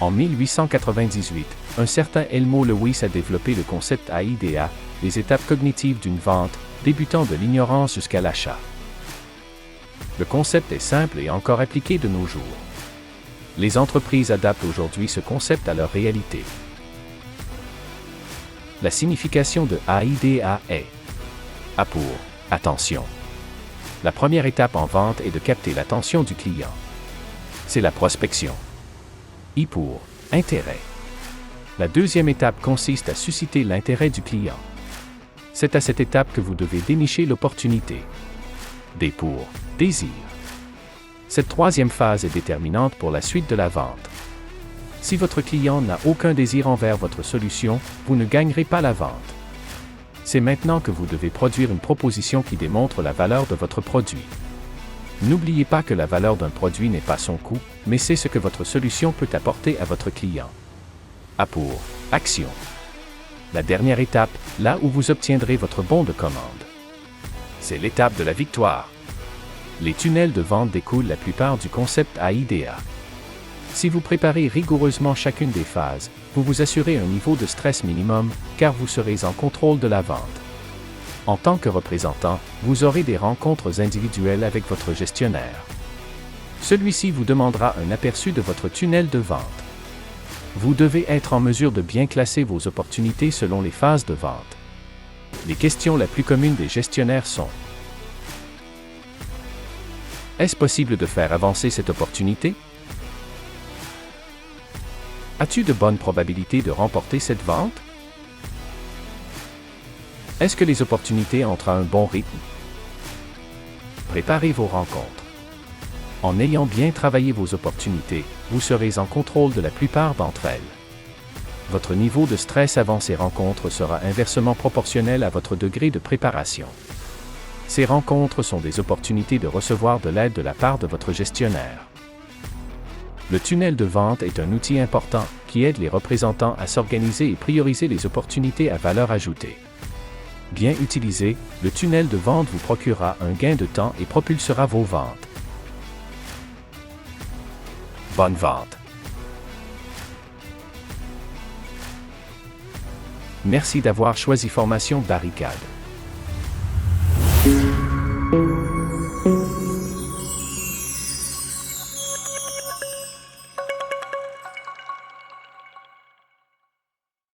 En 1898, un certain Elmo Lewis a développé le concept AIDA, les étapes cognitives d'une vente, débutant de l'ignorance jusqu'à l'achat. Le concept est simple et encore appliqué de nos jours. Les entreprises adaptent aujourd'hui ce concept à leur réalité. La signification de AIDA est A pour attention. La première étape en vente est de capter l'attention du client. C'est la prospection. I pour intérêt. La deuxième étape consiste à susciter l'intérêt du client. C'est à cette étape que vous devez dénicher l'opportunité. D pour désir. Cette troisième phase est déterminante pour la suite de la vente. Si votre client n'a aucun désir envers votre solution, vous ne gagnerez pas la vente. C'est maintenant que vous devez produire une proposition qui démontre la valeur de votre produit. N'oubliez pas que la valeur d'un produit n'est pas son coût, mais c'est ce que votre solution peut apporter à votre client. A pour action. La dernière étape, là où vous obtiendrez votre bon de commande. C'est l'étape de la victoire. Les tunnels de vente découlent la plupart du concept AIDA. Si vous préparez rigoureusement chacune des phases, vous vous assurez un niveau de stress minimum, car vous serez en contrôle de la vente. En tant que représentant, vous aurez des rencontres individuelles avec votre gestionnaire. Celui-ci vous demandera un aperçu de votre tunnel de vente. Vous devez être en mesure de bien classer vos opportunités selon les phases de vente. Les questions les plus communes des gestionnaires sont: est-ce possible de faire avancer cette opportunité? As-tu de bonnes probabilités de remporter cette vente? Est-ce que les opportunités entrent à un bon rythme? Préparez vos rencontres. En ayant bien travaillé vos opportunités, vous serez en contrôle de la plupart d'entre elles. Votre niveau de stress avant ces rencontres sera inversement proportionnel à votre degré de préparation. Ces rencontres sont des opportunités de recevoir de l'aide de la part de votre gestionnaire. Le tunnel de vente est un outil important qui aide les représentants à s'organiser et prioriser les opportunités à valeur ajoutée. Bien utilisé, le tunnel de vente vous procurera un gain de temps et propulsera vos ventes. Bonne vente! Merci d'avoir choisi Formation Barricade.